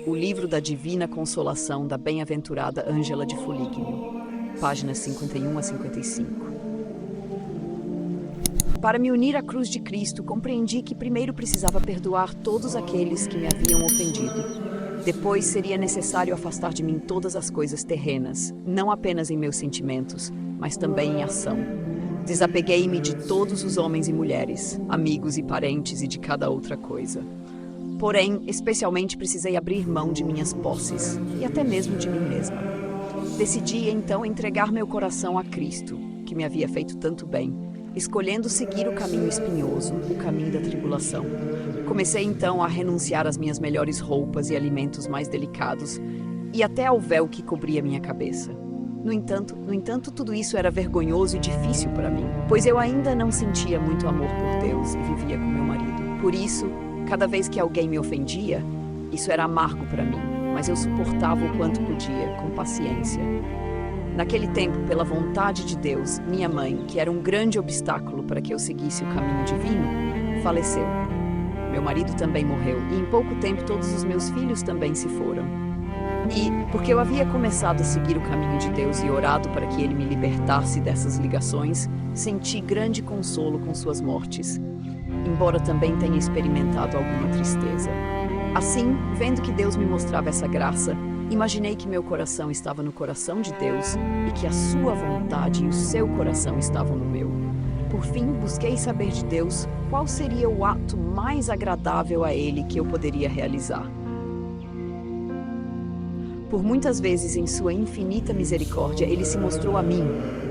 O livro da Divina Consolação da Bem-aventurada Ângela de Foligno, páginas 51 a 55. Para me unir à cruz de Cristo, compreendi que primeiro precisava perdoar todos aqueles que me haviam ofendido. Depois seria necessário afastar de mim todas as coisas terrenas, não apenas em meus sentimentos, mas também em ação. Desapeguei-me de todos os homens e mulheres, amigos e parentes e de cada outra coisa. Porém, especialmente precisei abrir mão de minhas posses e até mesmo de mim mesma. Decidi então entregar meu coração a Cristo, que me havia feito tanto bem, escolhendo seguir o caminho espinhoso, o caminho da tribulação. Comecei então a renunciar às minhas melhores roupas e alimentos mais delicados, e até ao véu que cobria minha cabeça. No entanto, tudo isso era vergonhoso e difícil para mim, pois eu ainda não sentia muito amor por Deus e vivia com meu marido. Por isso, cada vez que alguém me ofendia, isso era amargo para mim, mas eu suportava o quanto podia, com paciência. Naquele tempo, pela vontade de Deus, minha mãe, que era um grande obstáculo para que eu seguisse o caminho divino, faleceu. Meu marido também morreu, e em pouco tempo todos os meus filhos também se foram. E, porque eu havia começado a seguir o caminho de Deus e orado para que Ele me libertasse dessas ligações, senti grande consolo com suas mortes, embora também tenha experimentado alguma tristeza. Assim, vendo que Deus me mostrava essa graça, imaginei que meu coração estava no coração de Deus e que a sua vontade e o seu coração estavam no meu. Por fim, busquei saber de Deus qual seria o ato mais agradável a Ele que eu poderia realizar. Por muitas vezes, em sua infinita misericórdia, Ele se mostrou a mim,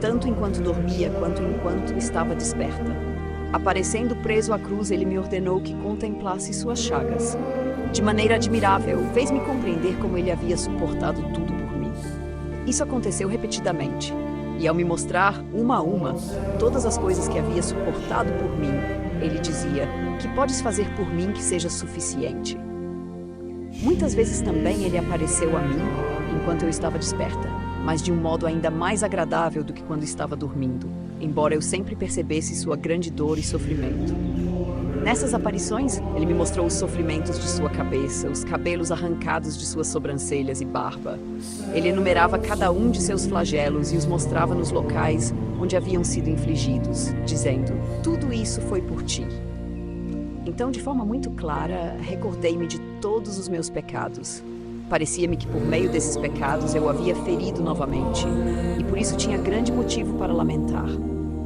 tanto enquanto dormia quanto enquanto estava desperta. Aparecendo preso à cruz, Ele me ordenou que contemplasse suas chagas. De maneira admirável, fez-me compreender como Ele havia suportado tudo por mim. Isso aconteceu repetidamente, e ao me mostrar, uma a uma, todas as coisas que havia suportado por mim, Ele dizia: "Que podes fazer por mim que seja suficiente?" Muitas vezes também Ele apareceu a mim enquanto eu estava desperta, mas de um modo ainda mais agradável do que quando estava dormindo, embora eu sempre percebesse sua grande dor e sofrimento. Nessas aparições, Ele me mostrou os sofrimentos de sua cabeça, os cabelos arrancados de suas sobrancelhas e barba. Ele enumerava cada um de seus flagelos e os mostrava nos locais onde haviam sido infligidos, dizendo: "Tudo isso foi por ti." Então, de forma muito clara, recordei-me de todos os meus pecados. Parecia-me que por meio desses pecados eu havia ferido novamente, e por isso tinha grande motivo para lamentar.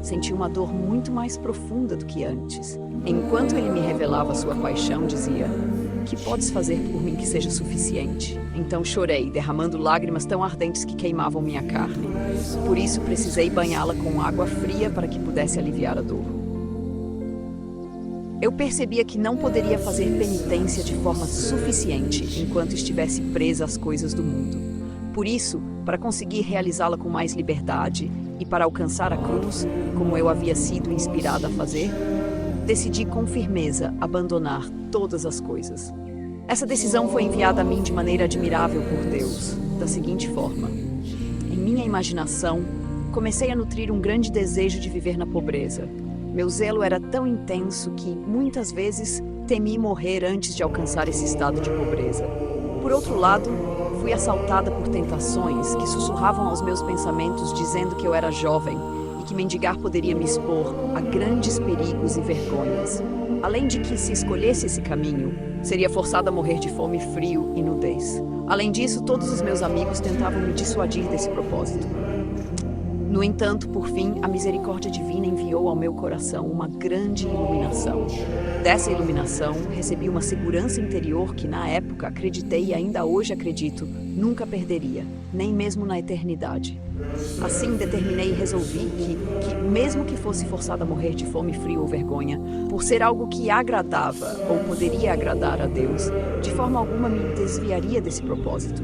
Senti uma dor muito mais profunda do que antes. Enquanto Ele me revelava sua paixão, dizia: "Que podes fazer por mim que seja suficiente?" Então chorei, derramando lágrimas tão ardentes que queimavam minha carne. Por isso precisei banhá-la com água fria para que pudesse aliviar a dor. Eu percebia que não poderia fazer penitência de forma suficiente enquanto estivesse presa às coisas do mundo. Por isso, para conseguir realizá-la com mais liberdade e para alcançar a cruz, como eu havia sido inspirada a fazer, decidi com firmeza abandonar todas as coisas. Essa decisão foi enviada a mim de maneira admirável por Deus, da seguinte forma: em minha imaginação, comecei a nutrir um grande desejo de viver na pobreza. Meu zelo era tão intenso que, muitas vezes, temi morrer antes de alcançar esse estado de pobreza. Por outro lado, fui assaltada por tentações que sussurravam aos meus pensamentos dizendo que eu era jovem e que mendigar poderia me expor a grandes perigos e vergonhas. Além de que, se escolhesse esse caminho, seria forçada a morrer de fome, frio e nudez. Além disso, todos os meus amigos tentavam me dissuadir desse propósito. No entanto, por fim, a misericórdia divina enviou ao meu coração uma grande iluminação. Dessa iluminação, recebi uma segurança interior que, na época, acreditei e ainda hoje acredito, nunca perderia, nem mesmo na eternidade. Assim, determinei e resolvi que, mesmo que fosse forçada a morrer de fome, frio ou vergonha, por ser algo que agradava ou poderia agradar a Deus, de forma alguma me desviaria desse propósito.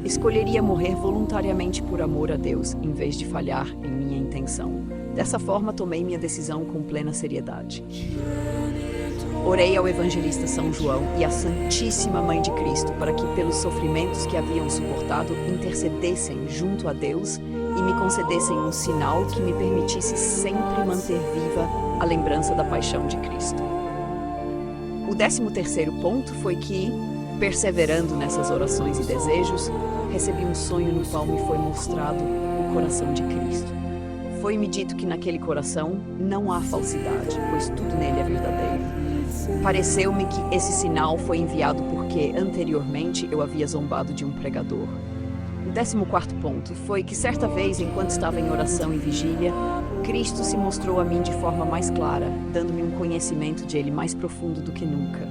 Escolheria morrer voluntariamente por amor a Deus, em vez de falhar em minha intenção. Dessa forma, tomei minha decisão com plena seriedade. Orei ao evangelista São João e à Santíssima Mãe de Cristo para que, pelos sofrimentos que haviam suportado, intercedessem junto a Deus e me concedessem um sinal que me permitisse sempre manter viva a lembrança da paixão de Cristo. O 13º ponto foi que, Perseverando nessas orações e desejos, recebi um sonho no qual me foi mostrado o coração de Cristo. Foi-me dito que naquele coração não há falsidade, pois tudo nele é verdadeiro. Pareceu-me que esse sinal foi enviado porque, anteriormente, eu havia zombado de um pregador. O 14º ponto foi que, certa vez, enquanto estava em oração e vigília, Cristo se mostrou a mim de forma mais clara, dando-me um conhecimento de Ele mais profundo do que nunca.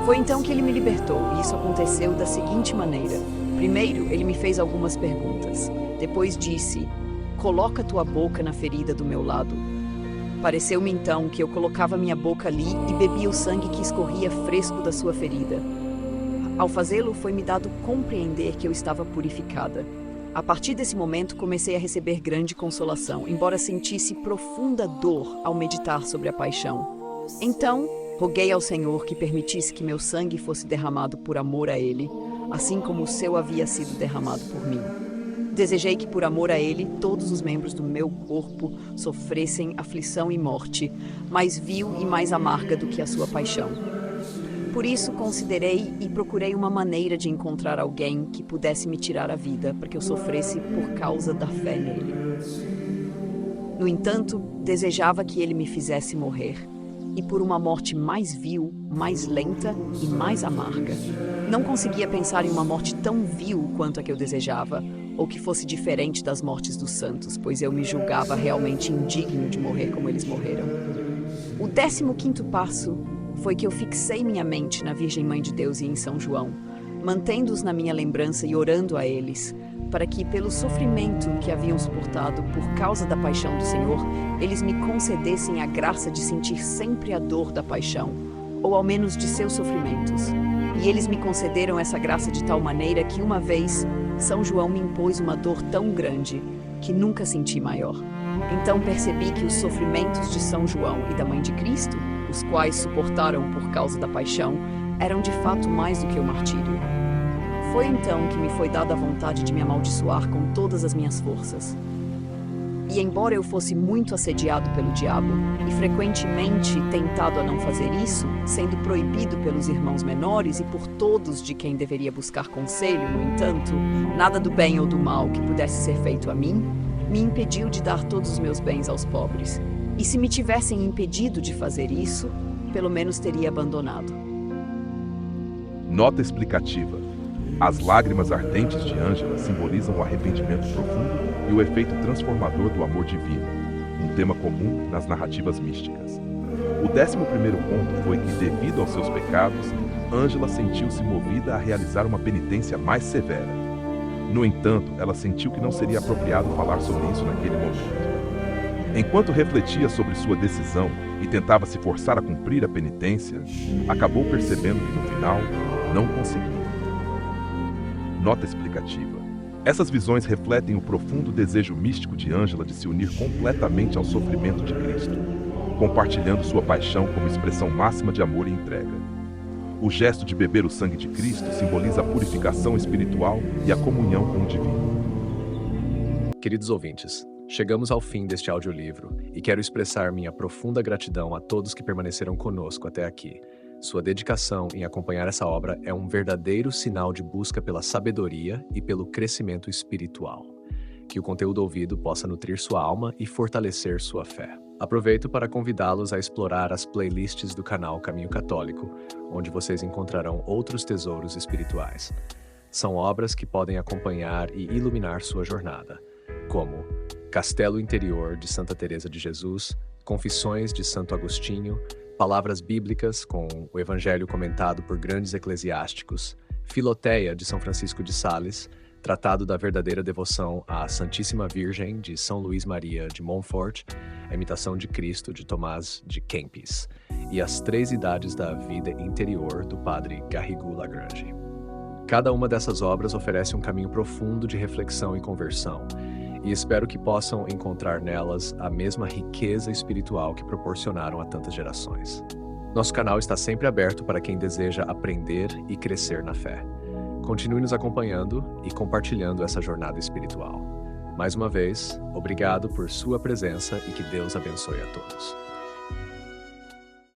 Foi então que Ele me libertou, e isso aconteceu da seguinte maneira. Primeiro, Ele me fez algumas perguntas. Depois disse: "Coloca tua boca na ferida do meu lado." Pareceu-me então que eu colocava minha boca ali e bebia o sangue que escorria fresco da sua ferida. Ao fazê-lo, foi-me dado compreender que eu estava purificada. A partir desse momento, comecei a receber grande consolação, embora sentisse profunda dor ao meditar sobre a paixão. Então, roguei ao Senhor que permitisse que meu sangue fosse derramado por amor a Ele, assim como o seu havia sido derramado por mim. Desejei que, por amor a Ele, todos os membros do meu corpo sofressem aflição e morte, mais vil e mais amarga do que a sua paixão. Por isso, considerei e procurei uma maneira de encontrar alguém que pudesse me tirar a vida, para que eu sofresse por causa da fé nele. No entanto, desejava que ele me fizesse morrer, e por uma morte mais vil, mais lenta e mais amarga. Não conseguia pensar em uma morte tão vil quanto a que eu desejava, ou que fosse diferente das mortes dos santos, pois eu me julgava realmente indigno de morrer como eles morreram. O 15º passo foi que eu fixei minha mente na Virgem Mãe de Deus e em São João, mantendo-os na minha lembrança e orando a eles, para que, pelo sofrimento que haviam suportado por causa da paixão do Senhor, eles me concedessem a graça de sentir sempre a dor da paixão, ou ao menos de seus sofrimentos. E eles me concederam essa graça de tal maneira que, uma vez, São João me impôs uma dor tão grande que nunca senti maior. Então percebi que os sofrimentos de São João e da Mãe de Cristo, os quais suportaram por causa da paixão, eram de fato mais do que o martírio. Foi então que me foi dada a vontade de me amaldiçoar com todas as minhas forças. E embora eu fosse muito assediado pelo diabo, e frequentemente tentado a não fazer isso, sendo proibido pelos irmãos menores e por todos de quem deveria buscar conselho, no entanto, nada do bem ou do mal que pudesse ser feito a mim, me impediu de dar todos os meus bens aos pobres. E se me tivessem impedido de fazer isso, pelo menos teria abandonado. Nota explicativa. As lágrimas ardentes de Ângela simbolizam o arrependimento profundo e o efeito transformador do amor divino, um tema comum nas narrativas místicas. O 11º ponto foi que, devido aos seus pecados, Ângela sentiu-se movida a realizar uma penitência mais severa. No entanto, ela sentiu que não seria apropriado falar sobre isso naquele momento. Enquanto refletia sobre sua decisão e tentava se forçar a cumprir a penitência, acabou percebendo que, no final, não conseguia. Nota explicativa. Essas visões refletem o profundo desejo místico de Ângela de se unir completamente ao sofrimento de Cristo, compartilhando sua paixão como expressão máxima de amor e entrega. O gesto de beber o sangue de Cristo simboliza a purificação espiritual e a comunhão com o divino. Queridos ouvintes, chegamos ao fim deste audiolivro e quero expressar minha profunda gratidão a todos que permaneceram conosco até aqui. Sua dedicação em acompanhar essa obra é um verdadeiro sinal de busca pela sabedoria e pelo crescimento espiritual. Que o conteúdo ouvido possa nutrir sua alma e fortalecer sua fé. Aproveito para convidá-los a explorar as playlists do canal Caminho Católico, onde vocês encontrarão outros tesouros espirituais. São obras que podem acompanhar e iluminar sua jornada, como Castelo Interior de Santa Teresa de Jesus, Confissões de Santo Agostinho, Palavras Bíblicas com o Evangelho comentado por grandes eclesiásticos, Filoteia de São Francisco de Sales, Tratado da Verdadeira Devoção à Santíssima Virgem de São Luís Maria de Montfort, A Imitação de Cristo de Tomás de Kempis e As Três Idades da Vida Interior do Padre Garrigou Lagrange. Cada uma dessas obras oferece um caminho profundo de reflexão e conversão, e espero que possam encontrar nelas a mesma riqueza espiritual que proporcionaram a tantas gerações. Nosso canal está sempre aberto para quem deseja aprender e crescer na fé. Continue nos acompanhando e compartilhando essa jornada espiritual. Mais uma vez, obrigado por sua presença e que Deus abençoe a todos.